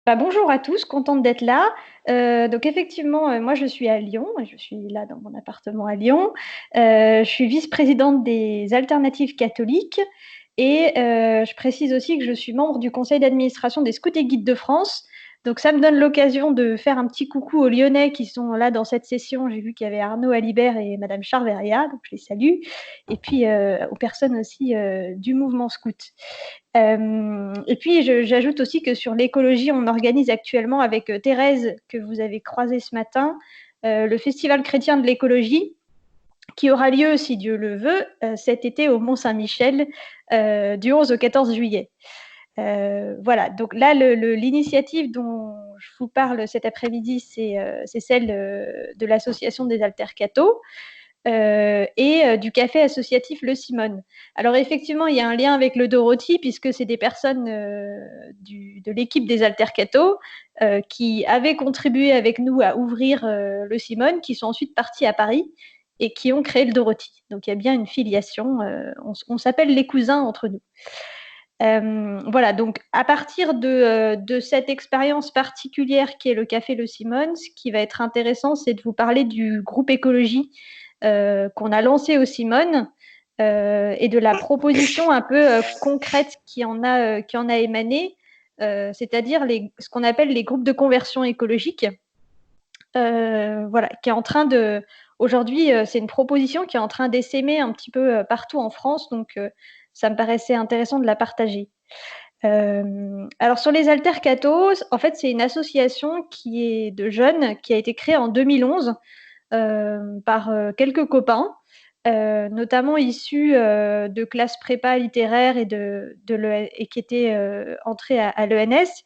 Bonjour à tous, contente d'être là. Donc effectivement, moi je suis à Lyon, et je suis là dans mon appartement à Lyon. Je suis vice-présidente des Alternatives catholiques et je précise aussi que je suis membre du conseil d'administration des Scouts et Guides de France. Donc ça me donne l'occasion de faire un petit coucou aux Lyonnais qui sont là dans cette session. J'ai vu qu'il y avait Arnaud Alibert et Madame Charveria, donc je les salue. Et puis aux personnes aussi du mouvement scout. Et puis, j'ajoute aussi que sur l'écologie, on organise actuellement avec Thérèse, que vous avez croisée ce matin, le Festival chrétien de l'écologie, qui aura lieu, si Dieu le veut, cet été au Mont-Saint-Michel, du 11 au 14 juillet. Voilà, donc là, l'initiative dont je vous parle cet après-midi, c'est celle de l'association des Altercato et du café associatif Le Simone. Alors effectivement, il y a un lien avec le Dorothy, puisque c'est des personnes de l'équipe des Altercato qui avaient contribué avec nous à ouvrir Le Simone, qui sont ensuite partis à Paris et qui ont créé le Dorothy. Donc il y a bien une filiation, on s'appelle les cousins entre nous. Voilà, donc à partir de cette expérience particulière qui est le Café Le Simone, ce qui va être intéressant, c'est de vous parler du groupe écologie qu'on a lancé au Simone et de la proposition un peu concrète qui en a émané, c'est-à-dire ce qu'on appelle les groupes de conversion écologique. Voilà, qui est en train de. Aujourd'hui, c'est une proposition qui est en train d'essaimer un petit peu partout en France, donc ça me paraissait intéressant de la partager. Alors sur les Altercatos, en fait, c'est une association qui est de jeunes qui a été créée en 2011 par quelques copains, notamment issus de classes prépa littéraires et qui étaient entrés à l'ENS.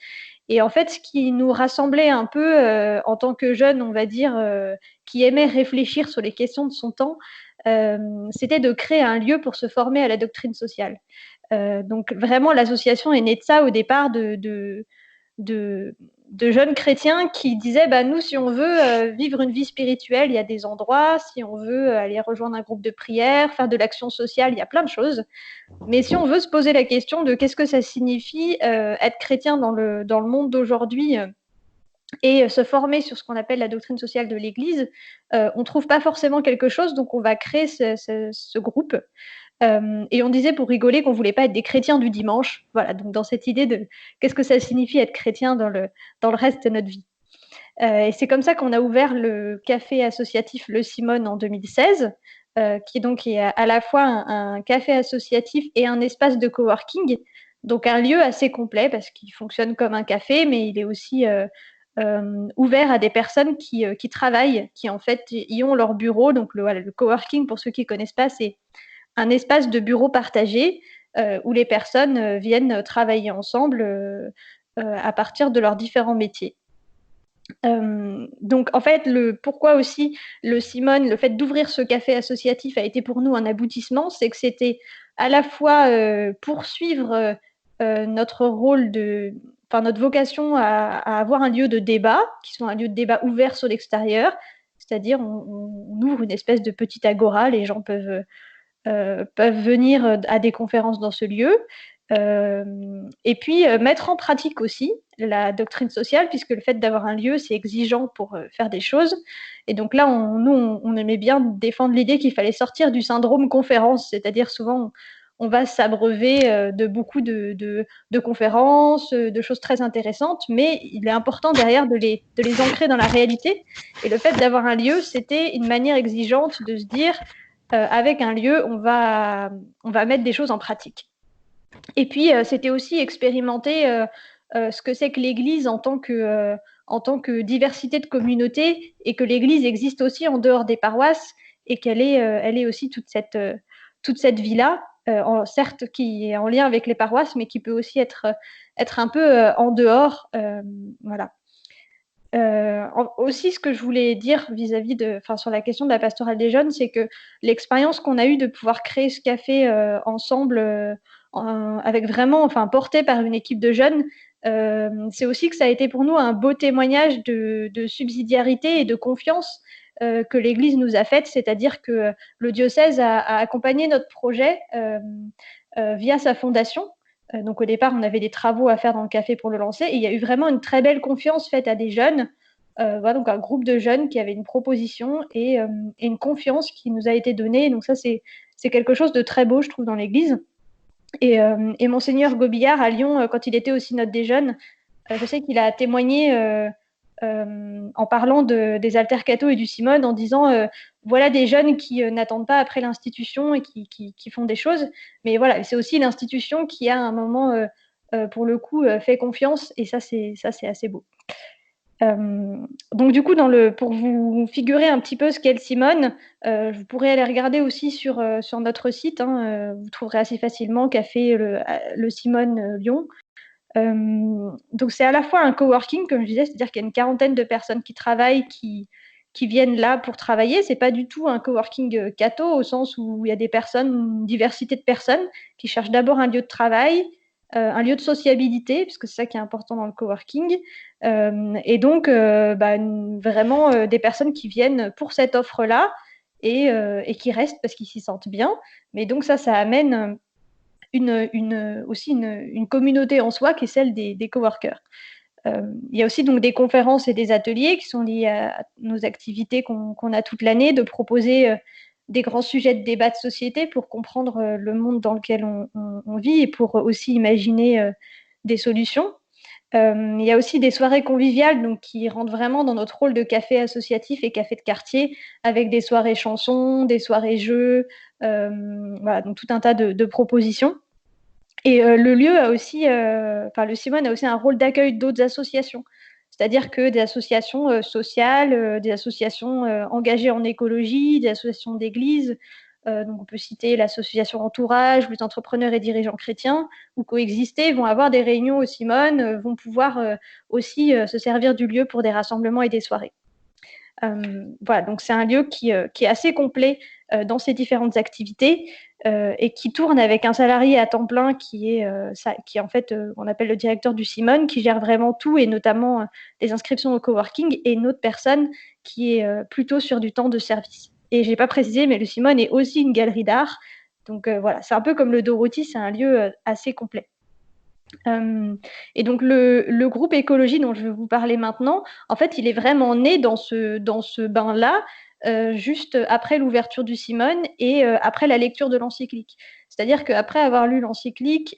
Et en fait, ce qui nous rassemblait un peu en tant que jeunes, on va dire, qui aimaient réfléchir sur les questions de son temps, c'était de créer un lieu pour se former à la doctrine sociale. Donc vraiment, l'association est née de ça au départ, de, de jeunes chrétiens qui disaient, nous, si on veut vivre une vie spirituelle, il y a des endroits, si on veut aller rejoindre un groupe de prière, faire de l'action sociale, il y a plein de choses. Mais si on veut se poser la question de qu'est-ce que ça signifie être chrétien dans le monde d'aujourd'hui et se former sur ce qu'on appelle la doctrine sociale de l'Église, on ne trouve pas forcément quelque chose, donc on va créer ce groupe. Et on disait pour rigoler qu'on voulait pas être des chrétiens du dimanche. Voilà, donc dans cette idée de qu'est-ce que ça signifie être chrétien dans le reste de notre vie. Et c'est comme ça qu'on a ouvert le café associatif Le Simone en 2016, qui donc est à la fois un café associatif et un espace de coworking. Donc un lieu assez complet parce qu'il fonctionne comme un café, mais il est aussi ouvert à des personnes qui travaillent, qui en fait y ont leur bureau. Donc voilà, le coworking, pour ceux qui ne connaissent pas, c'est un espace de bureau partagé où les personnes viennent travailler ensemble à partir de leurs différents métiers. Donc en fait, pourquoi aussi le Simone, le fait d'ouvrir ce café associatif a été pour nous un aboutissement, c'est que c'était à la fois poursuivre notre rôle notre vocation à avoir un lieu de débat, qui soit un lieu de débat ouvert sur l'extérieur, c'est-à-dire on ouvre une espèce de petite agora, les gens peuvent venir à des conférences dans ce lieu. Et puis mettre en pratique aussi la doctrine sociale, puisque le fait d'avoir un lieu, c'est exigeant pour faire des choses. Et donc là, on aimait bien défendre l'idée qu'il fallait sortir du syndrome conférence, c'est-à-dire souvent on va s'abreuver de beaucoup de conférences, de choses très intéressantes, mais il est important derrière de les ancrer dans la réalité. Et le fait d'avoir un lieu, c'était une manière exigeante de se dire, avec un lieu, on va mettre des choses en pratique. Et puis, c'était aussi expérimenter ce que c'est que l'Église en tant que diversité de communautés et que l'Église existe aussi en dehors des paroisses et elle est aussi toute cette vie-là, certes qui est en lien avec les paroisses, mais qui peut aussi être un peu en dehors. Voilà. Aussi, ce que je voulais dire vis-à-vis sur la question de la pastorale des jeunes, c'est que l'expérience qu'on a eue de pouvoir créer ce café ensemble, avec vraiment, porté par une équipe de jeunes, c'est aussi que ça a été pour nous un beau témoignage de subsidiarité et de confiance que l'Église nous a faite, c'est-à-dire que le diocèse a accompagné notre projet via sa fondation. Donc au départ, on avait des travaux à faire dans le café pour le lancer, et il y a eu vraiment une très belle confiance faite à des jeunes. Voilà, donc un groupe de jeunes qui avaient une proposition et une confiance qui nous a été donnée. Donc ça, c'est quelque chose de très beau, je trouve, dans l'Église. Et Monseigneur Gobillard à Lyon, quand il était au synode des jeunes, je sais qu'il a témoigné en parlant des altercatos et du Simone, en disant voilà des jeunes qui n'attendent pas après l'institution et qui font des choses, mais voilà, c'est aussi l'institution qui a à un moment, pour le coup, fait confiance, et ça c'est assez beau. Donc du coup, pour vous figurer un petit peu ce qu'est le Simone, vous pourrez aller regarder aussi sur notre site, hein, vous trouverez assez facilement qu'a fait le Simone Lyon. Donc c'est à la fois un coworking, comme je disais, c'est-à-dire qu'il y a une quarantaine de personnes qui travaillent, qui viennent là pour travailler. C'est pas du tout un coworking catho, au sens où il y a des personnes, une diversité de personnes qui cherchent d'abord un lieu de travail, un lieu de sociabilité, puisque c'est ça qui est important dans le coworking. Et donc vraiment des personnes qui viennent pour cette offre-là et qui restent parce qu'ils s'y sentent bien. Mais donc ça amène aussi une communauté en soi qui est celle des coworkers. Il y a aussi donc des conférences et des ateliers qui sont liés à nos activités qu'on a toute l'année, de proposer des grands sujets de débat de société pour comprendre le monde dans lequel on vit, et pour aussi imaginer des solutions. Il y a aussi des soirées conviviales, donc, qui rentrent vraiment dans notre rôle de café associatif et café de quartier, avec des soirées chansons, des soirées jeux, voilà, donc tout un tas de propositions. Et le lieu a aussi, le Simone a aussi un rôle d'accueil d'autres associations. C'est-à-dire que des associations sociales, des associations engagées en écologie, des associations d'église, donc on peut citer l'association Entourage, les entrepreneurs et dirigeants chrétiens, ou Coexister, vont avoir des réunions au Simone, vont pouvoir aussi se servir du lieu pour des rassemblements et des soirées. Voilà, donc c'est un lieu qui est assez complet dans ses différentes activités, et qui tourne avec un salarié à temps plein qui est en fait, on appelle le directeur du Simone, qui gère vraiment tout, et notamment les inscriptions au coworking, et une autre personne qui est plutôt sur du temps de service. Et je n'ai pas précisé, mais le Simone est aussi une galerie d'art. Donc voilà, c'est un peu comme le Dorothy, c'est un lieu assez complet. Et donc le groupe écologie dont je vais vous parler maintenant, en fait, il est vraiment né dans ce bain-là, juste après l'ouverture du Simone et après la lecture de l'encyclique. C'est-à-dire qu'après avoir lu l'encyclique,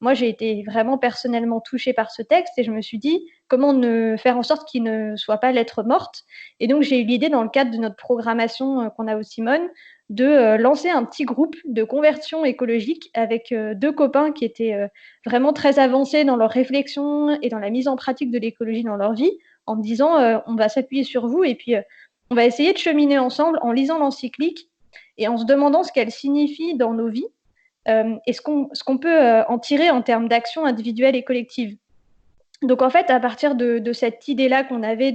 moi j'ai été vraiment personnellement touchée par ce texte, et je me suis dit comment ne faire en sorte qu'il ne soit pas lettre morte. Et donc j'ai eu l'idée, dans le cadre de notre programmation qu'on a au Simone, de lancer un petit groupe de conversion écologique avec deux copains qui étaient vraiment très avancés dans leur réflexion et dans la mise en pratique de l'écologie dans leur vie, en me disant on va s'appuyer sur vous, et puis on va essayer de cheminer ensemble en lisant l'encyclique et en se demandant ce qu'elle signifie dans nos vies, et ce qu'on peut en tirer en termes d'action individuelle et collective. Donc en fait, à partir de cette idée-là qu'on avait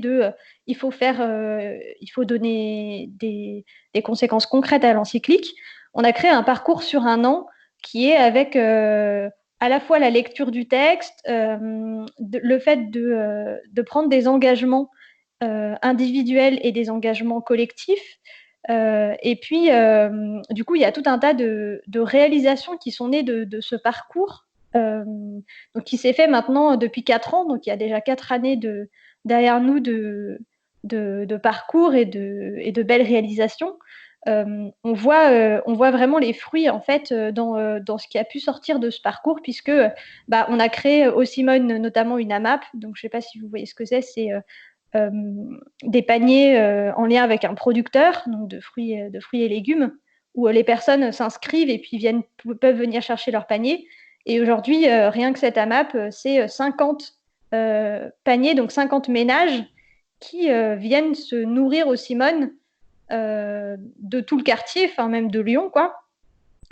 il faut donner des conséquences concrètes à l'encyclique, on a créé un parcours sur un an qui est avec à la fois la lecture du texte, le fait de prendre des engagements individuels et des engagements collectifs. Et puis, du coup, il y a tout un tas de réalisations qui sont nées de ce parcours, donc qui s'est fait maintenant depuis 4 ans. Donc il y a déjà 4 années derrière nous de parcours et de belles réalisations. On voit vraiment les fruits, en fait, dans ce qui a pu sortir de ce parcours, puisque on a créé au Simone notamment une AMAP. Donc je ne sais pas si vous voyez ce que c'est. C'est euh, des paniers en lien avec un producteur, donc de fruits et légumes, où les personnes s'inscrivent et puis peuvent venir chercher leur panier. Et aujourd'hui, rien que cette AMAP, c'est 50 paniers, donc 50 ménages qui viennent se nourrir au Simone de tout le quartier, enfin même de Lyon, quoi.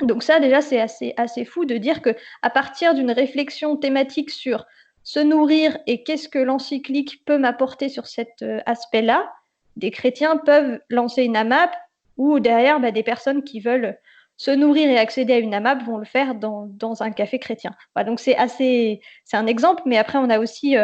Donc ça, déjà, c'est assez fou de dire qu'à partir d'une réflexion thématique sur se nourrir et qu'est-ce que l'encyclique peut m'apporter sur cet aspect-là, des chrétiens peuvent lancer une AMAP, ou derrière des personnes qui veulent se nourrir et accéder à une AMAP vont le faire dans un café chrétien. Voilà, donc c'est un exemple, mais après on a aussi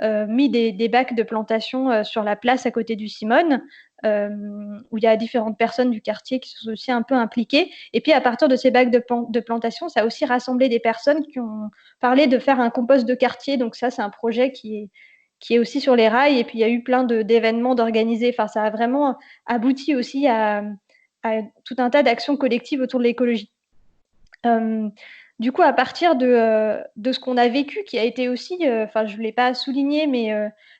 mis des bacs de plantation sur la place à côté du Simone, où il y a différentes personnes du quartier qui sont aussi un peu impliquées. Et puis à partir de ces bacs de plantation, ça a aussi rassemblé des personnes qui ont parlé de faire un compost de quartier. Donc ça, c'est un projet qui est aussi sur les rails. Et puis il y a eu plein d'événements d'organiser. Enfin, ça a vraiment abouti aussi à tout un tas d'actions collectives autour de l'écologie. Du coup, à partir de ce qu'on a vécu, qui a été aussi, je ne l'ai pas souligné, mais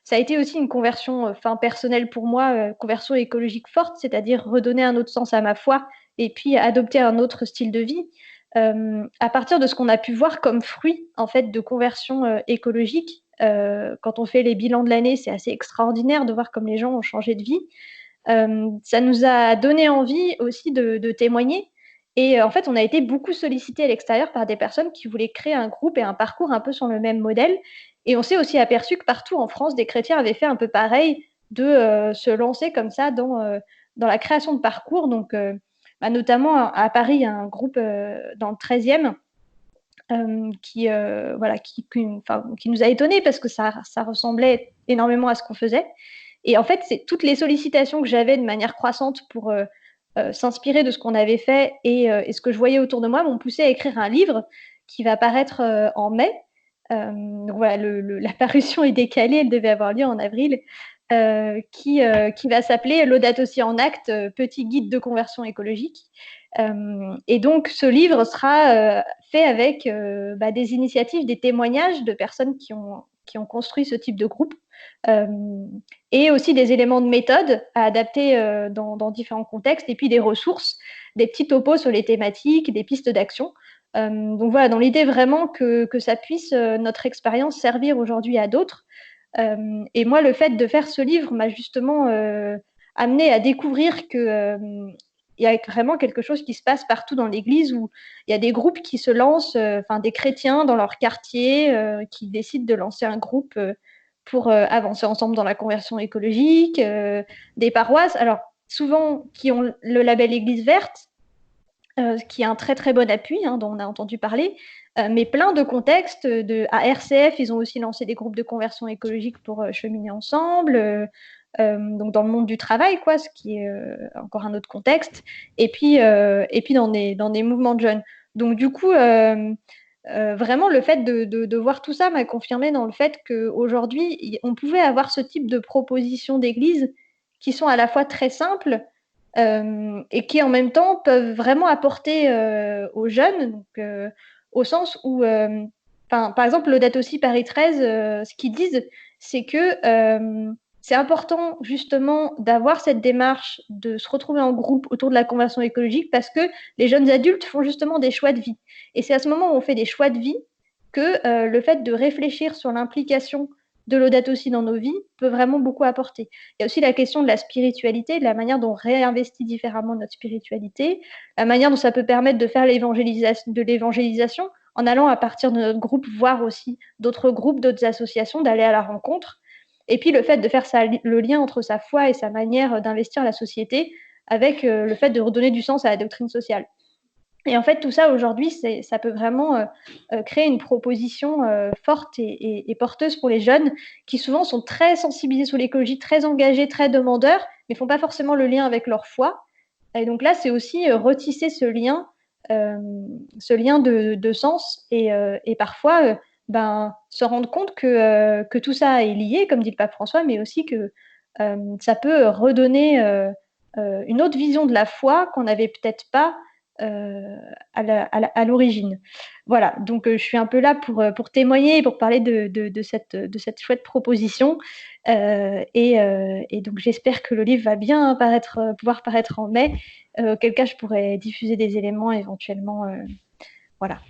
ça a été aussi une conversion personnelle pour moi, conversion écologique forte, c'est-à-dire redonner un autre sens à ma foi et puis adopter un autre style de vie. À partir de ce qu'on a pu voir comme fruit en fait de conversion écologique, quand on fait les bilans de l'année, c'est assez extraordinaire de voir comme les gens ont changé de vie. Ça nous a donné envie aussi de témoigner. Et en fait, on a été beaucoup sollicité à l'extérieur par des personnes qui voulaient créer un groupe et un parcours un peu sur le même modèle. Et on s'est aussi aperçu que partout en France, des chrétiens avaient fait un peu pareil, de se lancer comme ça dans la création de parcours. Donc, notamment à Paris, il y a un groupe dans le 13e qui nous a étonnés parce que ça ressemblait énormément à ce qu'on faisait. Et en fait, c'est toutes les sollicitations que j'avais de manière croissante pour s'inspirer de ce qu'on avait fait et ce que je voyais autour de moi m'ont poussé à écrire un livre qui va paraître en mai. Donc voilà, la parution est décalée, elle devait avoir lieu en avril, qui va s'appeler Laudato Si en acte, petit guide de conversion écologique. Et donc, ce livre sera fait avec des initiatives, des témoignages de personnes qui ont construit ce type de groupe, et aussi des éléments de méthode à adapter dans différents contextes, et puis des ressources, des petits topos sur les thématiques, des pistes d'action. Donc voilà, dans l'idée vraiment que ça puisse, notre expérience, servir aujourd'hui à d'autres. Et moi, le fait de faire ce livre m'a justement amené à découvrir que il y a vraiment quelque chose qui se passe partout dans l'Église, où il y a des groupes qui se lancent, des chrétiens dans leur quartier, qui décident de lancer un groupe pour avancer ensemble dans la conversion écologique, des paroisses, alors souvent qui ont le label Église verte, qui est un très très bon appui, dont on a entendu parler, mais plein de contextes. À RCF, ils ont aussi lancé des groupes de conversion écologique pour cheminer ensemble, donc dans le monde du travail, quoi, ce qui est encore un autre contexte, et puis dans des mouvements de jeunes. Donc du coup, vraiment, le fait de voir tout ça m'a confirmé dans le fait qu'aujourd'hui, on pouvait avoir ce type de propositions d'église qui sont à la fois très simples, et qui en même temps peuvent vraiment apporter aux jeunes, donc, au sens où, par exemple, Laudato Si Paris 13, ce qu'ils disent, c'est que c'est important justement d'avoir cette démarche de se retrouver en groupe autour de la conversion écologique, parce que les jeunes adultes font justement des choix de vie. Et c'est à ce moment où on fait des choix de vie que le fait de réfléchir sur l'implication de Laudato Si dans nos vies peut vraiment beaucoup apporter. Il y a aussi la question de la spiritualité, de la manière dont on réinvestit différemment notre spiritualité, la manière dont ça peut permettre de faire de l'évangélisation, en allant à partir de notre groupe voir aussi d'autres groupes, d'autres associations, d'aller à la rencontre. Et puis le fait de faire le lien entre sa foi et sa manière d'investir la société avec le fait de redonner du sens à la doctrine sociale. Et en fait, tout ça, aujourd'hui, ça peut vraiment créer une proposition forte et porteuse pour les jeunes qui souvent sont très sensibilisés sur l'écologie, très engagés, très demandeurs, mais ne font pas forcément le lien avec leur foi. Et donc là, c'est aussi retisser ce lien de sens et parfois se rendre compte que tout ça est lié, comme dit le pape François, mais aussi que ça peut redonner une autre vision de la foi qu'on n'avait peut-être pas à l'origine. Voilà, donc je suis un peu là pour témoigner et pour parler de cette chouette proposition. Et donc j'espère que le livre va bien pouvoir paraître en mai, auquel cas je pourrais diffuser des éléments éventuellement. Voilà.